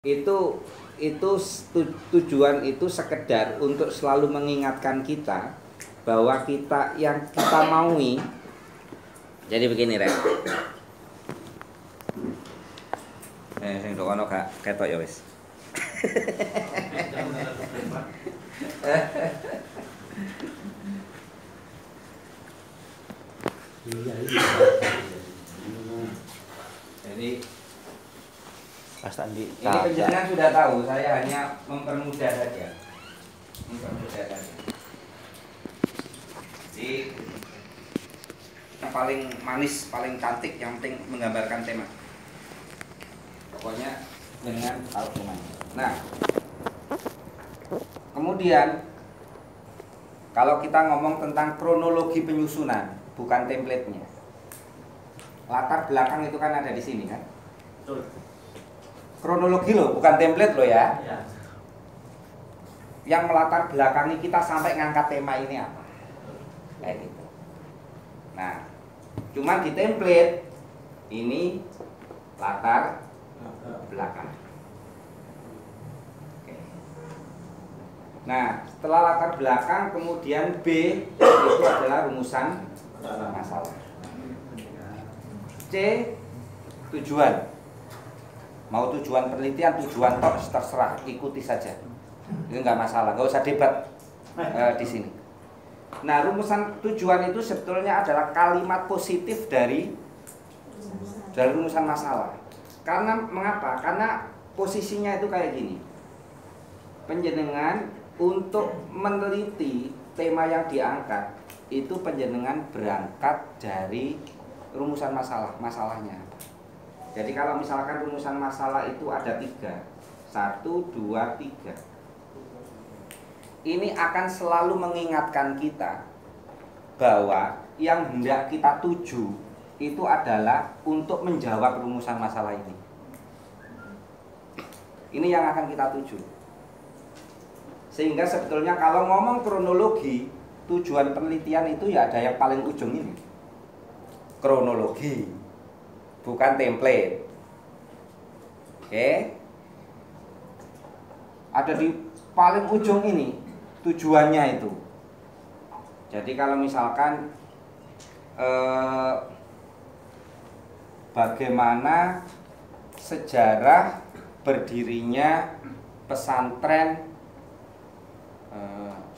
itu tujuan itu sekedar untuk selalu mengingatkan kita bahwa yang kita maui. Jadi begini, Rek. Sing dokono gak ketok ya wis. Jadi Mas Andi, ini penjelasan sudah tahu, saya hanya mempermudah saja. Jadi yang paling manis, paling cantik, yang penting menggambarkan tema. Pokoknya dengan argumen. Nah, kemudian kalau kita ngomong tentang kronologi penyusunan, bukan template-nya. Latar belakang itu kan ada di sini kan? Kronologi loh, bukan template loh ya. Yang melatar belakangi kita sampai ngangkat tema ini apa? Kayak gitu. Nah, cuman di template ini latar belakang. Oke. Nah, setelah latar belakang kemudian B itu adalah rumusan masalah. C tujuan. Mau tujuan penelitian, tujuan tok terserah, ikuti saja. Itu nggak masalah, nggak usah debat di sini. Nah, rumusan tujuan itu sebetulnya adalah kalimat positif dari rumusan masalah. Karena mengapa? Karena posisinya itu kayak gini. Panjenengan untuk meneliti tema yang diangkat itu panjenengan berangkat dari rumusan masalahnya apa? Jadi kalau misalkan rumusan masalah itu ada 3, 1, 2, 3. Ini akan selalu mengingatkan kita bahwa yang hendak kita tuju itu adalah untuk menjawab rumusan masalah ini. Ini yang akan kita tuju. Sehingga sebetulnya kalau ngomong kronologi, tujuan penelitian itu ya ada yang paling ujung ini. Kronologi, bukan template. Oke. Ada di paling ujung ini tujuannya itu. Jadi kalau misalkan bagaimana sejarah berdirinya pesantren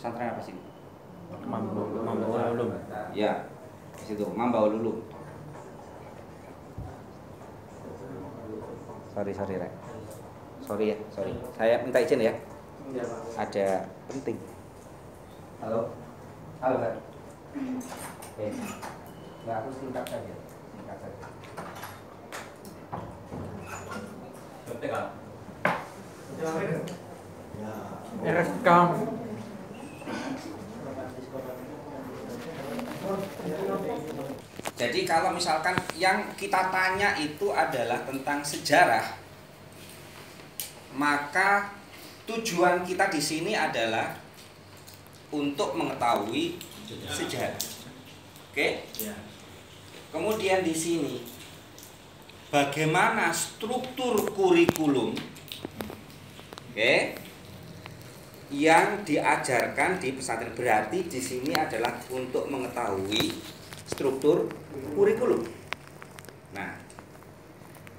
apa sih? Mambaul Ulum. Ya, di situ Mambaul Ulum. Sorry, Rek. Sorry. Saya minta izin ya. Ada penting. Halo, Kak. Nggak, aku singkat saja. Rekam. Jadi kalau misalkan yang kita tanya itu adalah tentang sejarah, maka tujuan kita di sini adalah untuk mengetahui sejarah. Oke? Kemudian di sini bagaimana struktur kurikulum, yang diajarkan di pesantren. Berarti di sini adalah untuk mengetahui struktur kurikulum. Nah,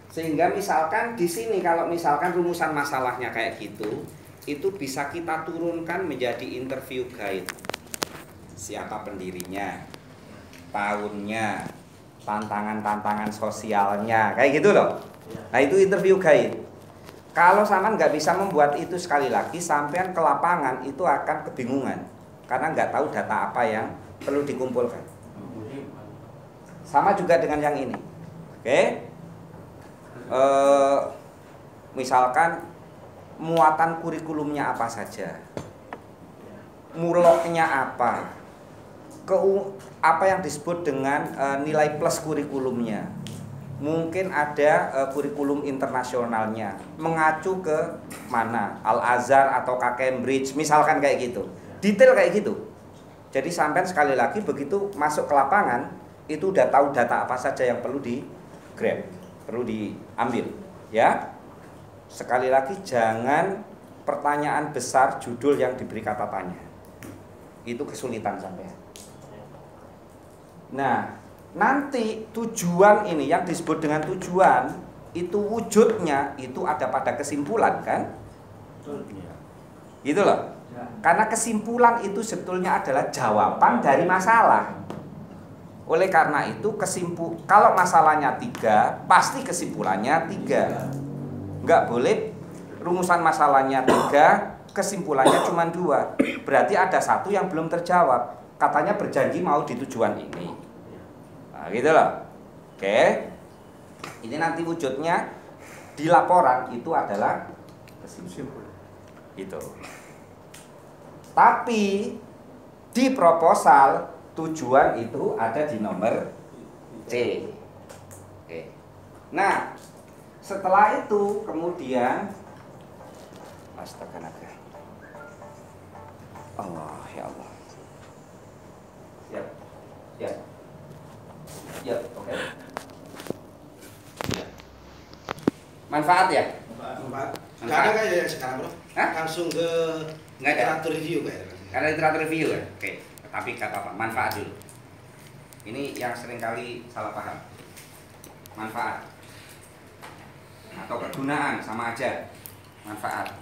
sehingga misalkan di sini kalau misalkan rumusan masalahnya kayak gitu, itu bisa kita turunkan menjadi interview guide. Siapa pendirinya, tahunnya, tantangan-tantangan sosialnya, kayak gitu loh. Nah, itu interview guide. Kalau sampean nggak bisa membuat itu, sekali lagi sampean ke lapangan itu akan kebingungan karena nggak tahu data apa yang perlu dikumpulkan. Sama juga dengan yang ini. Misalkan muatan kurikulumnya apa saja, muloknya apa, apa yang disebut dengan nilai plus kurikulumnya. Mungkin ada kurikulum internasionalnya, mengacu ke mana, Al-Azhar atau Cambridge, misalkan kayak gitu. Detail kayak gitu. Jadi sampai sekali lagi begitu masuk ke lapangan, itu udah tahu data apa saja yang perlu di grab, perlu diambil, ya. sekali lagi jangan pertanyaan besar judul yang diberi kata tanya. Itu kesulitan sampai. Nah, nanti tujuan ini yang disebut dengan tujuan itu wujudnya itu ada pada kesimpulan kan? Gitu loh. Karena kesimpulan itu sebetulnya adalah jawaban dari masalah. Oleh karena itu kalau masalahnya 3, pasti kesimpulannya 3. Enggak boleh rumusan masalahnya 3, kesimpulannya cuma 2. Berarti ada satu yang belum terjawab. Katanya berjanji mau di tujuan ini. Nah, gitu loh. Oke. Ini nanti wujudnya di laporan itu adalah kesimpulan. Gitu. Tapi di proposal tujuan itu ada di nomor C. Oke. Nah, setelah itu kemudian astaga naga. Allah ya Allah. Siap. Ya. Ya, oke. Ya. Manfaat ya? Manfaat. Enggak ada kayak sekarang, Bro. Hah? Langsung ke Nggak ada. literatur review kayak. Karena literatur review ya. Oke. Tapi kata apa? Manfaat dulu. Ini yang seringkali salah paham. Manfaat atau kegunaan sama aja. Manfaat.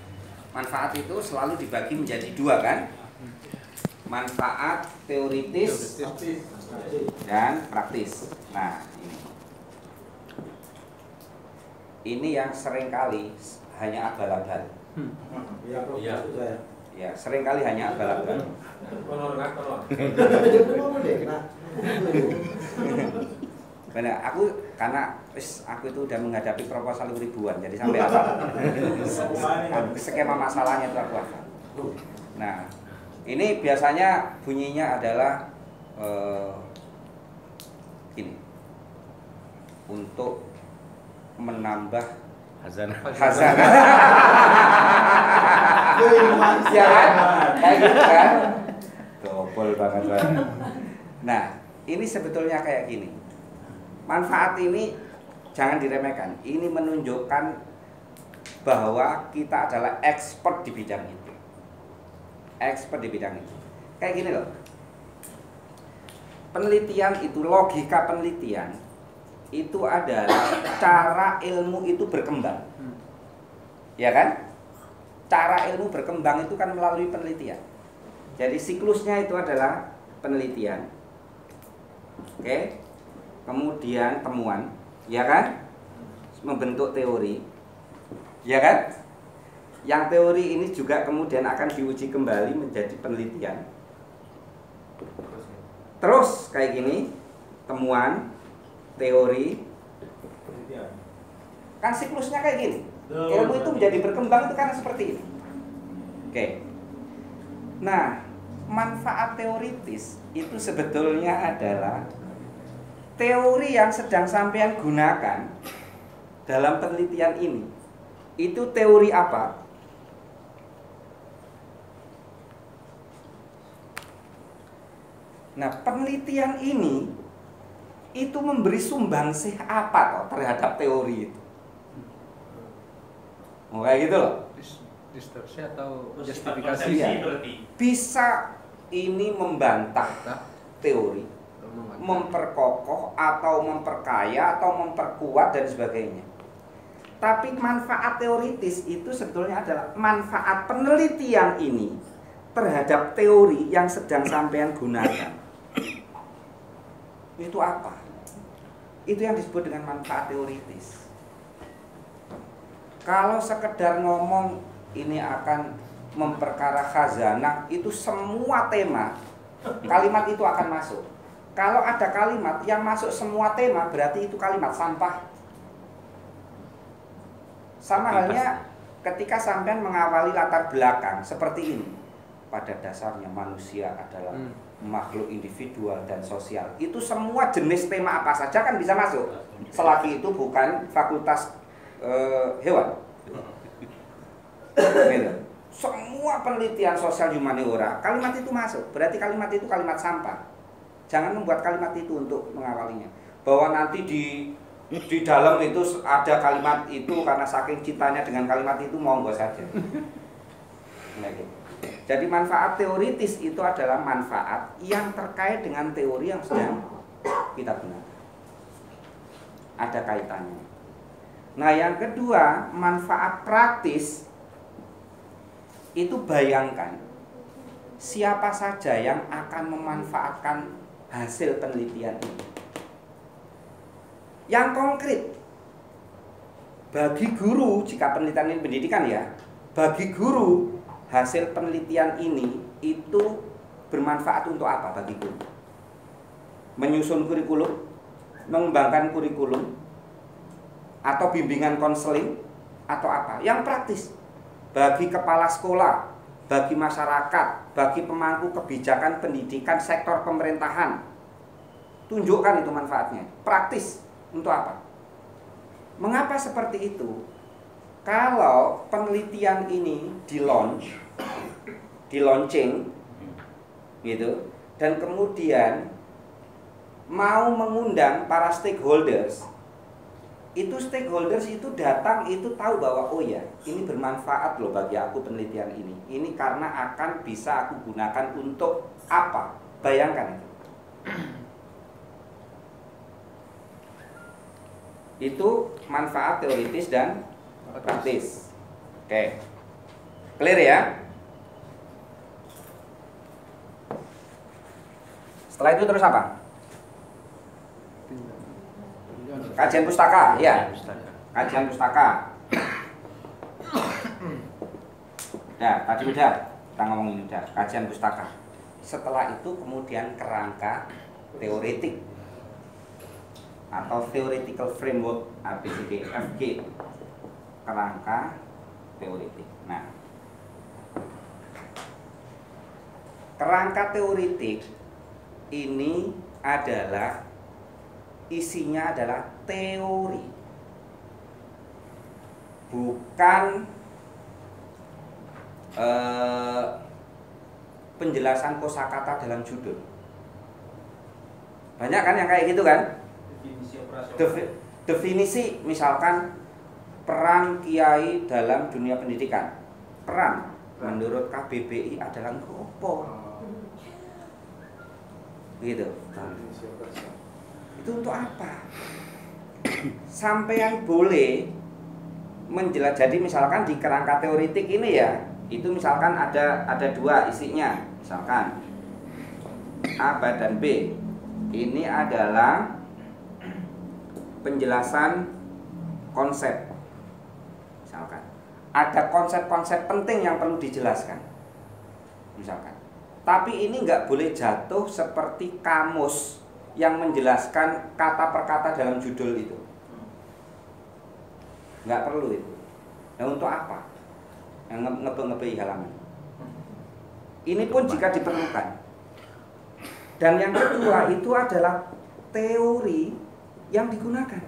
Manfaat itu selalu dibagi menjadi 2 kan? Manfaat teoritis dan praktis. Nah, ini yang seringkali hanya abal-abal. Iya. Ya, seringkali hanya abal-abal. Benar, karena aku itu udah menghadapi proposal ribuan, jadi sampai hafal. Skema masalahnya itu aku hafal. Nah, ini biasanya bunyinya adalah ini untuk menambah hazanah. Ya kan? Kayak gitu kan? Dobol banget kan? Nah, ini sebetulnya kayak gini. Manfaat ini jangan diremehkan. Ini menunjukkan bahwa kita adalah expert di bidang itu. Expert di bidang itu. Kayak gini loh. Penelitian itu, logika penelitian itu adalah cara ilmu itu berkembang. Ya kan? Cara ilmu berkembang itu kan melalui penelitian. Jadi siklusnya itu adalah penelitian. Oke. Kemudian temuan, ya kan? Membentuk teori. Ya kan? Yang teori ini juga kemudian akan diuji kembali menjadi penelitian. Terus kayak gini, temuan, teori, kan siklusnya kayak gini. Ilmu itu menjadi berkembang itu karena seperti ini. Oke. Nah, manfaat teoritis itu sebetulnya adalah teori yang sedang sampean gunakan dalam penelitian ini. Itu teori apa? Nah, penelitian ini itu memberi sumbangsih apa toh terhadap teori itu? Oh, kayak gitu loh. Distorsi atau justifikasi Ya. Bisa ini membantah teori, memperkokoh atau memperkaya atau memperkuat dan sebagainya. Tapi manfaat teoritis itu sebetulnya adalah manfaat penelitian ini terhadap teori yang sedang sampean gunakan. Itu apa? Itu yang disebut dengan manfaat teoritis. Kalau sekedar ngomong ini akan memperkara khazanah, itu semua tema kalimat itu akan masuk. Kalau ada kalimat yang masuk semua tema, berarti itu kalimat sampah. Sama halnya ketika sampean mengawali latar belakang seperti ini. Pada dasarnya manusia adalah makhluk individual dan sosial. Itu semua jenis tema apa saja kan bisa masuk. Selagi itu bukan fakultas hewan. Gitu. Semua penelitian sosial humaniora, kalimat itu masuk. Berarti kalimat itu kalimat sampah. Jangan membuat kalimat itu untuk mengawalinya. Bahwa nanti di di dalam itu ada kalimat itu karena saking cintanya dengan kalimat itu monggo saja. Nah, gitu. Jadi manfaat teoritis itu adalah manfaat yang terkait dengan teori yang sedang kita gunakan. Ada kaitannya. Nah, yang kedua, manfaat praktis itu bayangkan siapa saja yang akan memanfaatkan hasil penelitian ini. Yang konkret bagi guru, jika penelitian ini pendidikan ya, bagi guru hasil penelitian ini itu bermanfaat untuk apa bagi guru? Menyusun kurikulum, mengembangkan kurikulum, atau bimbingan konseling, atau apa? Yang praktis bagi kepala sekolah, bagi masyarakat, bagi pemangku kebijakan pendidikan sektor pemerintahan. Tunjukkan itu manfaatnya. Praktis untuk apa? Mengapa seperti itu? Kalau penelitian ini di-launching gitu, dan kemudian mau mengundang para stakeholders, itu stakeholders itu datang itu tahu bahwa oh ya ini bermanfaat loh bagi aku penelitian ini karena akan bisa aku gunakan untuk apa? Bayangkan itu manfaat teoritis dan praktis. Oke, clear ya? Setelah itu terus apa? Kajian pustaka, ya. Kajian pustaka. Ya, tadi udah kita ngomongin udah kajian pustaka. Setelah itu kemudian kerangka teoretik atau theoretical framework ABCDFG, kerangka teoretik. Nah, kerangka teoretik ini adalah isinya adalah teori, bukan penjelasan kosakata dalam judul. Banyak kan yang kayak gitu kan? Definisi misalkan peran kiai dalam dunia pendidikan. Peran menurut KBBI adalah ngopo. Gitu. Itu untuk apa? Sampean boleh menjelaskan. Jadi misalkan di kerangka teoritik ini ya, itu misalkan ada dua isinya. Misalkan A dan B. Ini adalah penjelasan konsep. Misalkan ada konsep-konsep penting yang perlu dijelaskan. Misalkan. Tapi ini nggak boleh jatuh seperti kamus yang menjelaskan kata per kata dalam judul itu. Nggak perlu itu. Nah, untuk apa? Yang ngebei halaman. Ini pun jika diperlukan. Dan yang kedua itu adalah teori yang digunakan.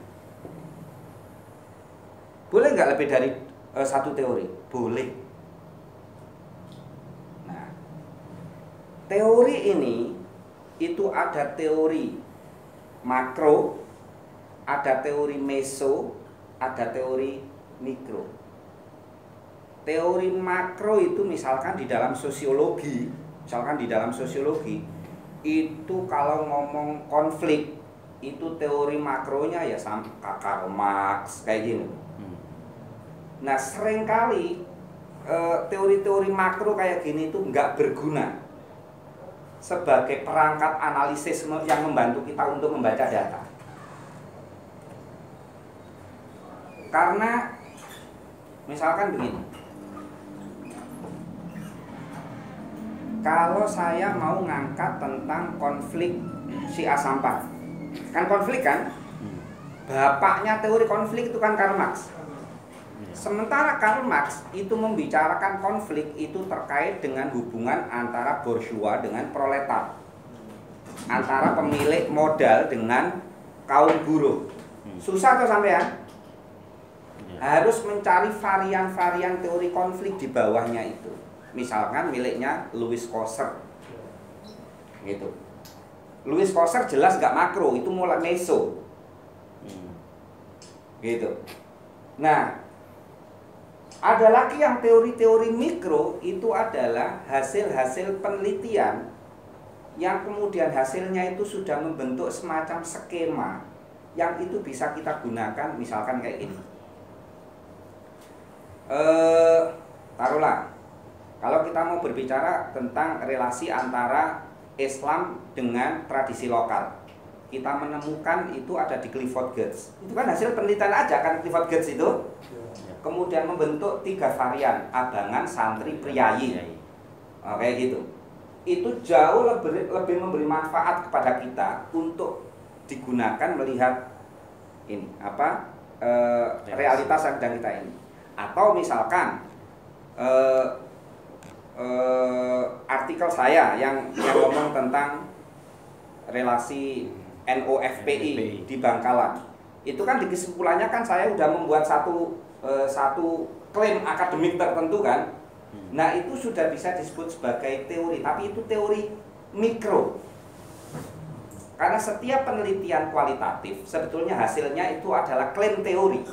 Boleh nggak lebih dari satu teori? Boleh. Nah, teori ini itu ada teori makro, ada teori meso, ada teori mikro. Teori makro itu misalkan di dalam sosiologi, itu kalau ngomong konflik itu teori makronya ya sampai Karl Marx kayak gini. Nah, seringkali teori-teori makro kayak gini itu nggak berguna sebagai perangkat analisis yang membantu kita untuk membaca data. Karena misalkan begini, kalau saya mau ngangkat tentang konflik si A sampah, kan konflik kan? Bapaknya teori konflik itu kan Karl Marx. Sementara Karl Marx itu membicarakan konflik itu terkait dengan hubungan antara bourgeois dengan proletar, antara pemilik modal dengan kaum buruh. Susah tuh sampean? Harus mencari varian-varian teori konflik di bawahnya itu. Misalkan miliknya Louis Coser, gitu. Louis Coser jelas gak makro, itu mulai meso. Gitu. Nah, ada lagi yang teori-teori mikro, itu adalah hasil-hasil penelitian yang kemudian hasilnya itu sudah membentuk semacam skema yang itu bisa kita gunakan, misalkan kayak ini. Taruhlah, kalau kita mau berbicara tentang relasi antara Islam dengan tradisi lokal, kita menemukan itu ada di Clifford Geertz. Itu kan hasil penelitian aja kan, Clifford Geertz itu. Kemudian membentuk 3 varian, abangan, santri, priayi. Kayak gitu. Itu jauh lebih memberi manfaat kepada kita untuk digunakan melihat ini apa realitas yang sedang kita ini. Atau misalkan artikel saya yang ngomong tentang relasi NOFPI di Bangkalan. Itu kan di kesimpulannya kan saya udah membuat satu klaim akademik tertentu kan. Nah, itu sudah bisa disebut sebagai teori, tapi itu teori mikro. Karena setiap penelitian kualitatif sebetulnya hasilnya itu adalah klaim teori.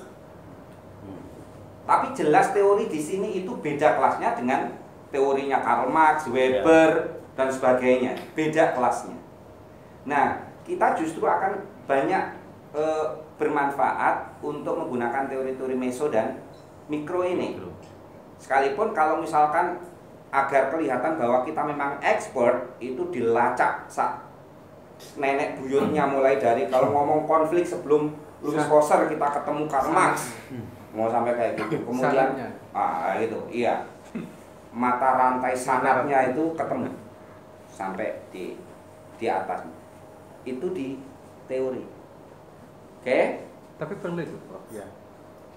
Tapi jelas teori di sini itu beda kelasnya dengan teorinya Karl Marx, Weber dan sebagainya, beda kelasnya. Nah, kita justru akan banyak bermanfaat untuk menggunakan teori-teori meso dan mikro ini. Sekalipun kalau misalkan agar kelihatan bahwa kita memang expert, itu dilacak nenek buyutnya, mulai dari kalau ngomong konflik sebelum lulus koser kita ketemu Karl Marx, mau sampai kayak gitu. Kemudian itu iya, mata rantai sanatnya itu ketemu sampai di atas. Itu di teori. Oke? Tapi perlu itu, Prof. Ya.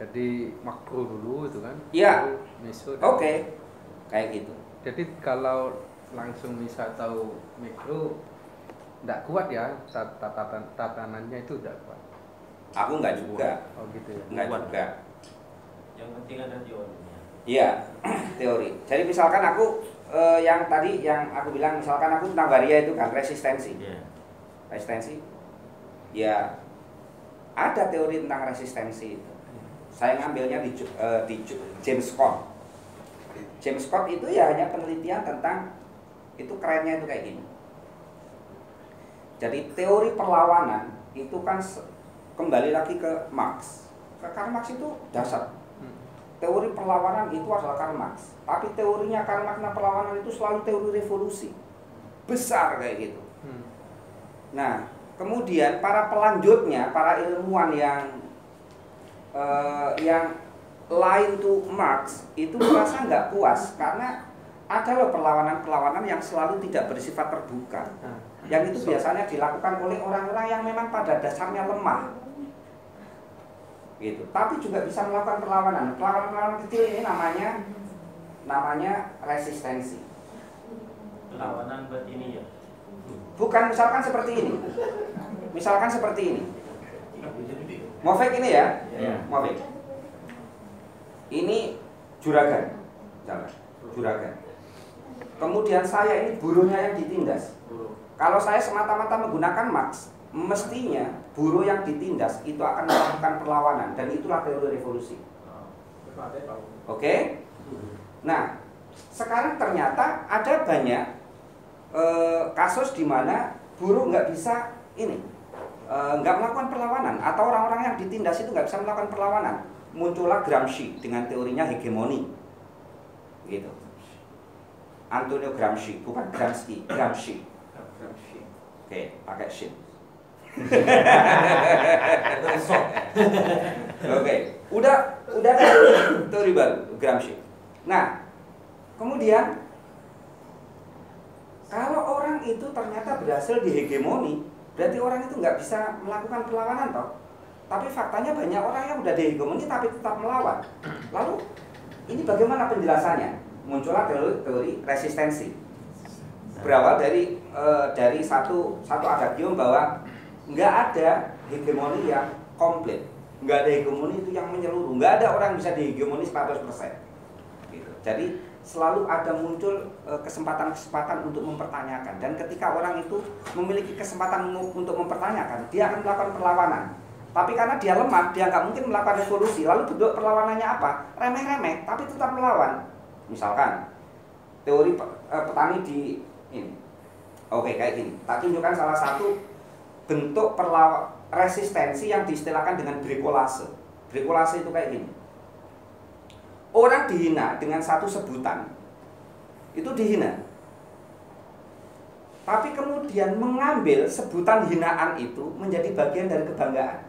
Jadi makro dulu itu kan? Iya. Meso. Oke. Kayak gitu. Jadi kalau langsung bisa tahu mikro, tidak kuat ya, tatanannya itu tidak kuat. Aku nggak juga. Oh gitu ya. Nggak juga. Yang penting ada teorinya. Iya, teori. Jadi misalkan aku yang tadi yang aku bilang, misalkan aku tentang varia itu kan resistensi. Resistensi. Ya, ada teori tentang resistensi itu. Saya ngambilnya di James Scott. James Scott itu ya hanya penelitian tentang, itu kerennya itu kayak gini. Jadi teori perlawanan itu kan kembali lagi ke Marx. Karl Marx itu dasar. Teori perlawanan itu adalah Karl Marx. Tapi teorinya Karl Marx tentang perlawanan itu selalu teori revolusi. Besar kayak gitu. Nah, kemudian para pelanjutnya, para ilmuwan yang lain tuh Marx itu merasa nggak puas karena ada loh perlawanan-perlawanan yang selalu tidak bersifat terbuka. Yang itu biasanya dilakukan oleh orang-orang yang memang pada dasarnya lemah. Gitu. Tapi juga bisa melakukan perlawanan. Perlawanan kecil ini namanya resistensi. Perlawanan buat ini ya. Bukan misalkan seperti ini. Misalkan seperti ini. Mofek ini ya. Mofek. Ini juragan. Juragan. Kemudian saya ini buruhnya yang ditindas. Kalau saya semata-mata menggunakan Marx, mestinya buruh yang ditindas itu akan melakukan perlawanan, dan itulah teori revolusi. Oke? Nah, sekarang ternyata ada banyak kasus di mana buruh nggak bisa nggak melakukan perlawanan, atau orang-orang yang ditindas itu nggak bisa melakukan perlawanan. Muncullah Gramsci dengan teorinya hegemoni, gitu. Antonio Gramsci, bukan Gramsci, Gramsci. Oke, pakai shin. Oke, udah teori baru Gramsci. Nah, kemudian kalau orang itu ternyata berhasil dihegemoni, berarti orang itu nggak bisa melakukan perlawanan toh. Tapi faktanya banyak orang yang udah dihegemoni tapi tetap melawan. Lalu ini bagaimana penjelasannya? Muncullah teori resistensi. Berawal dari satu adagium bahwa nggak ada hegemoni yang komplit, nggak ada hegemoni itu yang menyeluruh, nggak ada orang bisa dihegemoni 100%. Gitu. Jadi selalu ada muncul kesempatan-kesempatan untuk mempertanyakan, dan ketika orang itu memiliki kesempatan untuk mempertanyakan, dia akan melakukan perlawanan. Tapi karena dia lemah, dia nggak mungkin melakukan revolusi. Lalu bentuk perlawanannya apa? Remeh-remeh, tapi tetap melawan. Misalkan teori petani di ini. Oke, kayak gini. Tak tunjukkan salah satu bentuk resistensi yang diistilahkan dengan brikolase. Brikolase itu kayak gini. Orang dihina dengan satu sebutan, itu dihina. Tapi kemudian mengambil sebutan hinaan itu menjadi bagian dari kebanggaan.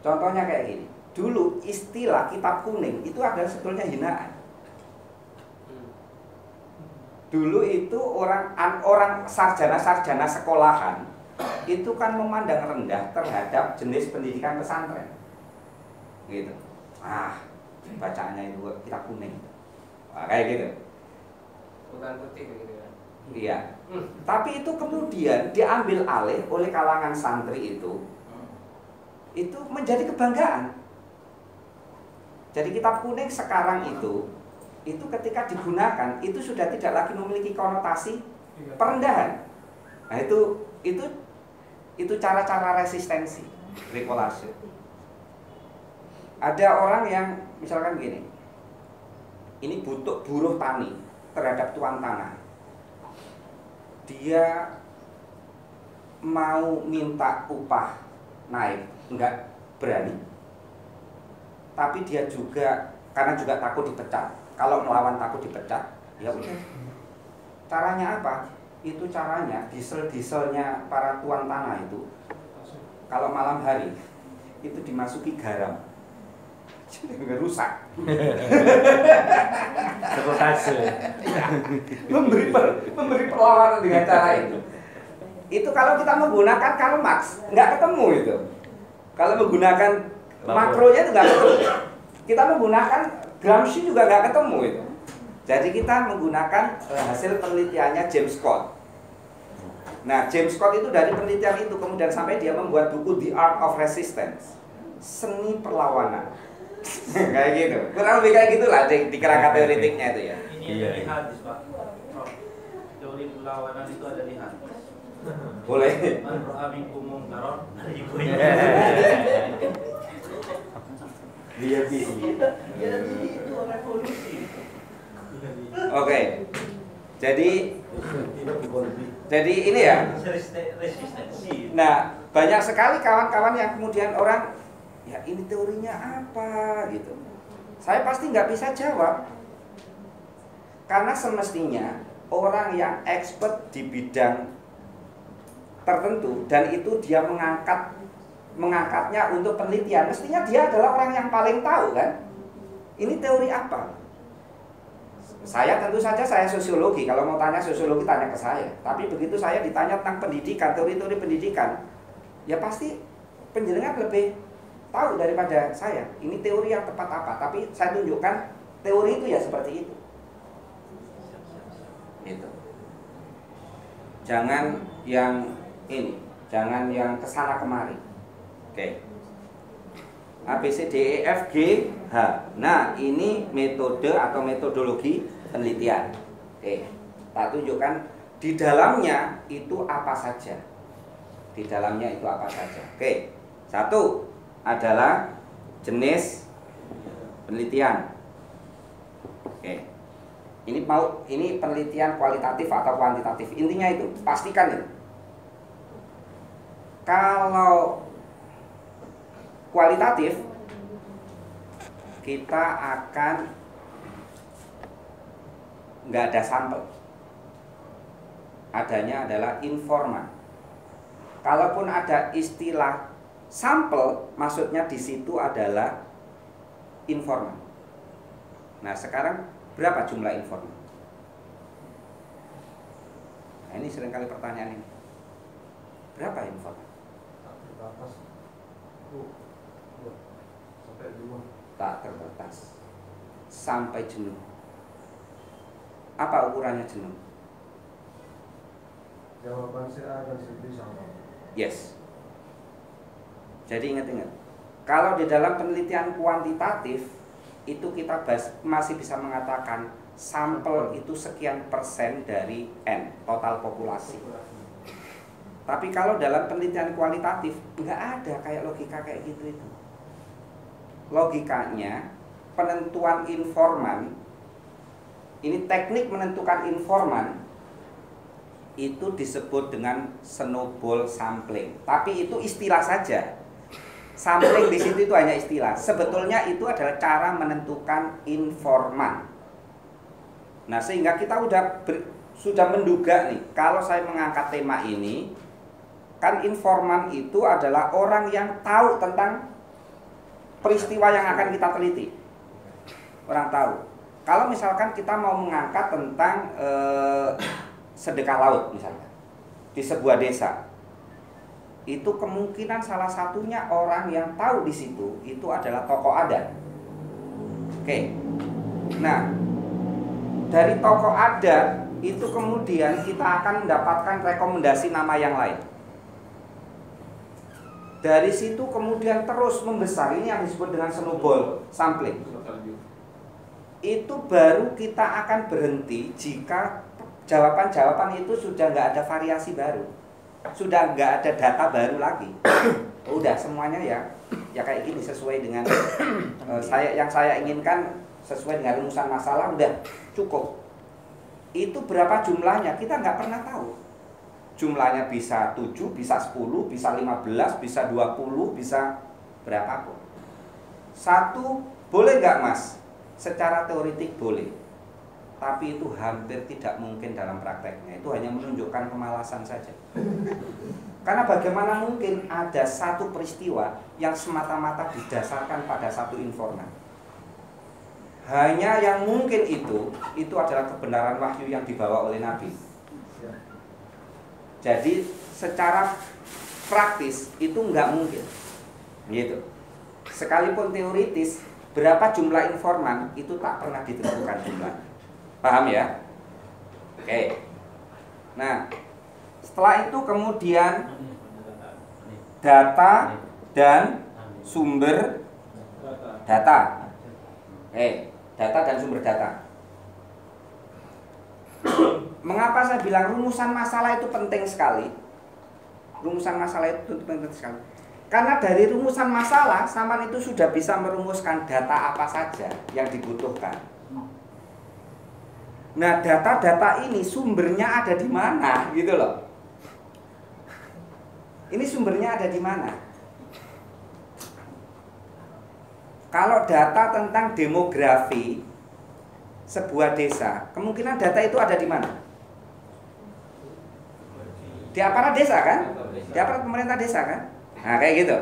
Contohnya kayak gini. Dulu istilah kitab kuning itu adalah sebetulnya hinaan. Dulu itu orang sarjana-sarjana sekolahan itu kan memandang rendah terhadap jenis pendidikan pesantren. Gitu. Bacaannya itu kitab kuning. Kayak gitu. Bukan putih begitu ya. Iya. Tapi itu kemudian diambil alih oleh kalangan santri itu menjadi kebanggaan. Jadi kitab kuning sekarang itu ketika digunakan itu sudah tidak lagi memiliki konotasi perendahan. Nah itu cara-cara resistensi, brikolase. Ada orang yang misalkan gini, ini buruh tani terhadap tuan tanah. Dia mau minta upah naik, enggak berani. Tapi dia juga karena juga takut dipecat. Kalau melawan takut dipecat, ya udah. Caranya apa? Itu caranya dieselnya para tuan tanah itu kalau malam hari itu dimasuki garam. Jadi rusak. Sabotase. memberi perlawanan dengan cara itu. Itu kalau kita menggunakan Karl Marx nggak ketemu itu. Kalau menggunakan makronya itu nggak ketemu. Kita menggunakan Gramsci juga nggak ketemu itu. Jadi kita menggunakan hasil penelitiannya James Scott. Nah, James Scott itu dari penelitian itu kemudian sampai dia membuat buku The Art of Resistance, seni perlawanan. Kayak gitu. Kurang lebih kayak gitulah di kerangka teoritiknya itu ya. Ini ada di hadis, Pak. Teori perlawanan itu ada di hadis. Boleh. Man ra'a minkum munkaran Dia bisa. itu revolusi. Oke. Jadi ini ya. Resistensi. Nah, banyak sekali kawan-kawan yang kemudian orang, ya ini teorinya apa gitu. Saya pasti nggak bisa jawab. Karena semestinya orang yang expert di bidang tertentu dan itu dia mengangkatnya untuk penelitian, mestinya dia adalah orang yang paling tahu kan. Ini teori apa? Saya tentu saja saya sosiologi, kalau mau tanya sosiologi tanya ke saya. Tapi begitu saya ditanya tentang pendidikan, teori-teori pendidikan, ya pasti penjenengan lebih tahu daripada saya. Ini teori yang tepat apa? Tapi saya tunjukkan teori itu ya seperti itu. Gitu. Jangan yang ini, jangan yang kesana kemari. Oke. A B C D E F G H. Nah, ini metode atau metodologi penelitian. Oke. Tak tunjukkan di dalamnya itu apa saja. Di dalamnya itu apa saja. Oke. Satu adalah jenis penelitian. Oke. Ini penelitian kualitatif atau kuantitatif. Intinya itu, pastikan itu. Kalau kualitatif kita akan nggak ada sampel, adanya adalah informan. Kalaupun ada istilah sampel, maksudnya di situ adalah informan. Nah, sekarang berapa jumlah informan? Nah, ini seringkali pertanyaan ini. Berapa informan? Tak terbatas sampai jenuh. Apa ukurannya jenuh? Jawaban saya dan C sama. Yes. Jadi ingat-ingat, kalau di dalam penelitian kuantitatif itu kita masih bisa mengatakan sampel itu sekian persen dari N, total populasi. Tapi kalau dalam penelitian kualitatif nggak ada kayak logika kayak gitu itu. Logikanya penentuan informan, ini teknik menentukan informan itu disebut dengan snowball sampling. Tapi itu istilah saja. Sampling di situ itu hanya istilah. Sebetulnya itu adalah cara menentukan informan. Nah, sehingga kita sudah menduga nih, kalau saya mengangkat tema ini, kan informan itu adalah orang yang tahu tentang peristiwa yang akan kita teliti. Orang tahu. Kalau misalkan kita mau mengangkat tentang sedekah laut misalnya di sebuah desa, itu kemungkinan salah satunya orang yang tahu di situ itu adalah tokoh adat. Oke. Nah, dari tokoh adat itu kemudian kita akan mendapatkan rekomendasi nama yang lain. Dari situ kemudian terus membesar, ini yang disebut dengan snowball sampling. Itu baru kita akan berhenti jika jawaban-jawaban itu sudah nggak ada variasi baru, sudah nggak ada data baru lagi. Udah semuanya ya kayak gini sesuai dengan yang saya inginkan, sesuai dengan rumusan masalah, udah cukup. Itu berapa jumlahnya kita nggak pernah tahu. Jumlahnya bisa 7, bisa 10, bisa 15, bisa 20, bisa berapapun. Satu, boleh nggak mas? Secara teoritik boleh. Tapi itu hampir tidak mungkin dalam prakteknya. Itu hanya menunjukkan kemalasan saja. Karena bagaimana mungkin ada satu peristiwa yang semata-mata didasarkan pada satu informan. Hanya yang mungkin itu adalah kebenaran wahyu yang dibawa oleh Nabi. Jadi secara praktis itu nggak mungkin, gitu. Sekalipun teoritis, berapa jumlah informan itu tak pernah ditentukan jumlah. Paham ya? Oke. Nah, setelah itu kemudian data dan sumber data. Data dan sumber data. Mengapa saya bilang rumusan masalah itu penting sekali? Rumusan masalah itu penting sekali. Karena dari rumusan masalah, sampean itu sudah bisa merumuskan data apa saja yang dibutuhkan. Nah, data-data ini sumbernya ada di mana, gitu loh. Ini sumbernya ada di mana? Kalau data tentang demografi sebuah desa, kemungkinan data itu ada di mana? Di aparat desa kan? Di aparat pemerintah desa kan? Nah, kayak gitu.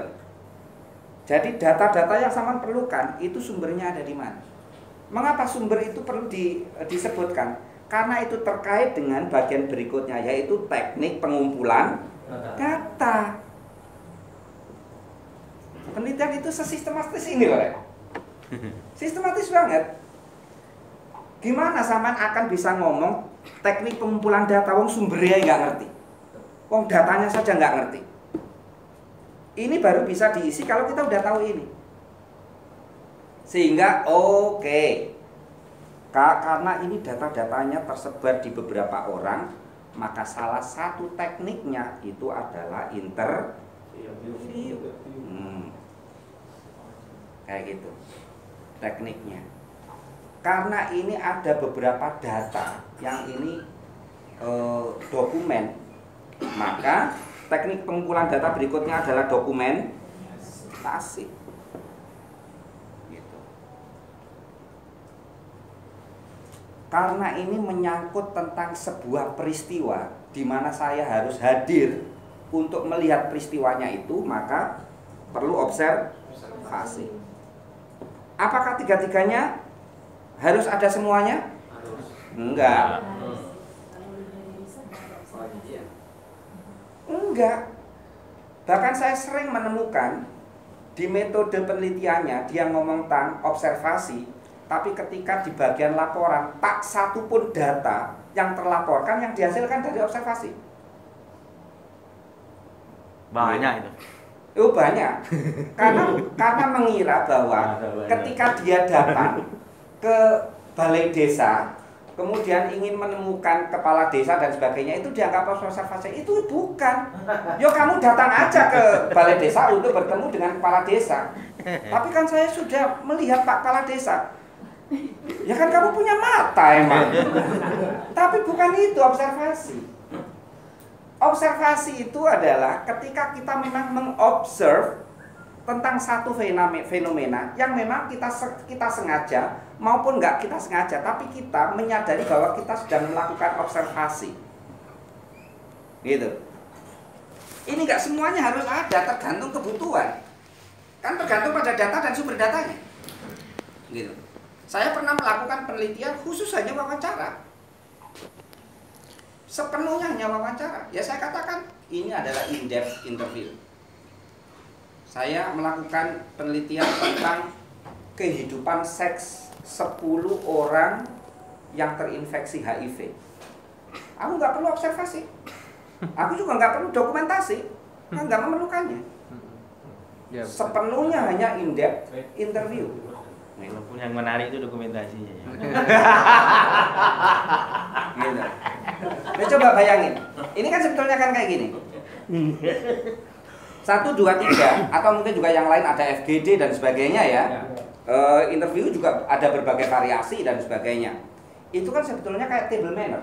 Jadi data-data yang sampean perlukan itu sumbernya ada di mana? Mengapa sumber itu perlu disebutkan? Karena itu terkait dengan bagian berikutnya, yaitu teknik pengumpulan data. Penelitian itu sesistematis ini loh, sistematis banget. Gimana sampean akan bisa ngomong teknik pengumpulan data wong sumbernya nggak ngerti? Wong datanya saja nggak ngerti. Ini baru bisa diisi kalau kita udah tahu ini. Sehingga karena ini data-datanya tersebar di beberapa orang, maka salah satu tekniknya itu adalah interview. Kayak gitu tekniknya. Karena ini ada beberapa data yang ini dokumen, maka teknik pengumpulan data berikutnya adalah dokumentasi. Gitu. Karena ini menyangkut tentang sebuah peristiwa di mana saya harus hadir untuk melihat peristiwanya itu, maka perlu observasi. Apakah tiga-tiganya harus ada semuanya? Enggak. Enggak. Bahkan saya sering menemukan di metode penelitiannya dia ngomong tentang observasi, tapi ketika di bagian laporan tak satu pun data yang terlaporkan yang dihasilkan dari observasi. Banyak itu. Oh banyak. Karena mengira bahwa ketika dia datang ke balai desa kemudian ingin menemukan kepala desa dan sebagainya, itu dianggap observasi. Itu bukan. Yo kamu datang aja ke balai desa untuk bertemu dengan kepala desa. Tapi kan saya sudah melihat Pak Kepala Desa. Ya kan kamu punya mata emang. Tapi bukan itu observasi. Observasi itu adalah ketika kita memang mengobserve tentang satu fenomena yang memang kita sengaja maupun nggak kita sengaja, tapi kita menyadari bahwa kita sedang melakukan observasi. Gitu. Ini nggak semuanya harus ada, tergantung kebutuhan. Kan tergantung pada data dan sumber datanya. Gitu. Saya pernah melakukan penelitian khusus hanya wawancara. Sepenuhnya hanya wawancara. Ya saya katakan ini adalah in-depth interview. Saya melakukan penelitian tentang kehidupan seks 10 orang yang terinfeksi HIV. Aku nggak perlu observasi. Aku juga nggak perlu dokumentasi. Kan nggak memerlukannya. Sepenuhnya hanya in-depth interview. Walaupun yang menarik itu dokumentasinya. Gitu. Nah, coba bayangin. Ini kan sebetulnya kan kayak gini. 1, 2, 3 atau mungkin juga yang lain ada FGD dan sebagainya ya. Interview juga ada berbagai variasi dan sebagainya. Itu kan sebetulnya kayak table manner.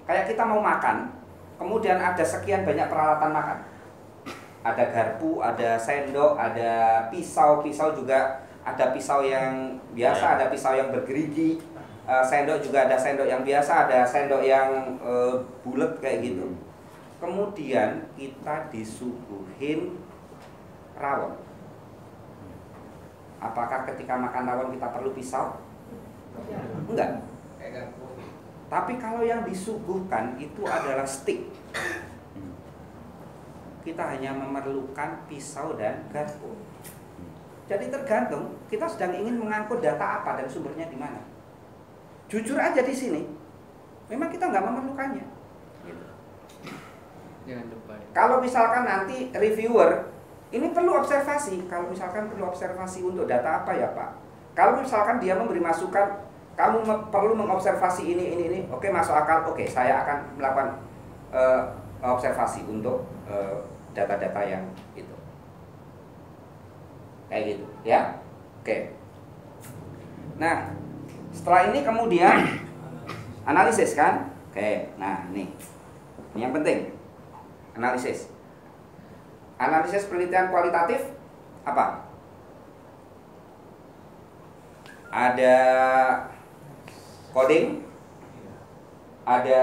Kayak kita mau makan, kemudian ada sekian banyak peralatan makan. Ada garpu, ada sendok, ada pisau juga ada pisau yang biasa, ada pisau yang bergerigi. Sendok juga ada sendok yang biasa, ada sendok yang bulat kayak gitu. Kemudian kita disuguhin rawon. Apakah ketika makan rawon kita perlu pisau? Enggak. Tapi kalau yang disuguhkan itu adalah stick, kita hanya memerlukan pisau dan garpu. Jadi tergantung kita sedang ingin mengangkut data apa dan sumbernya di mana. Jujur aja di sini, memang kita nggak memerlukannya. Jangan lupa. Kalau misalkan nanti reviewer ini perlu observasi, kalau misalkan perlu observasi untuk data apa ya Pak? Kalau misalkan dia memberi masukan, kamu perlu mengobservasi ini, oke masuk akal, oke saya akan melakukan observasi untuk data-data yang itu. Kayak gitu ya. Oke. Nah, setelah ini kemudian analisis kan? Oke. Nah, ini yang penting. Analisis. Analisis penelitian kualitatif apa? Ada coding, ada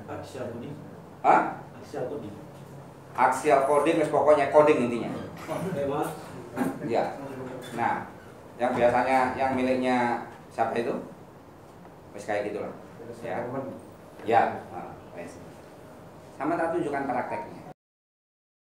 Aksial coding. Hah? Aksial coding. Axial coding, pokoknya coding intinya. Ya. Nah, yang biasanya yang miliknya siapa itu? Wes kayak gitulah. Ya. Ya. Nah, wes. Sama tak tunjukkan prakteknya.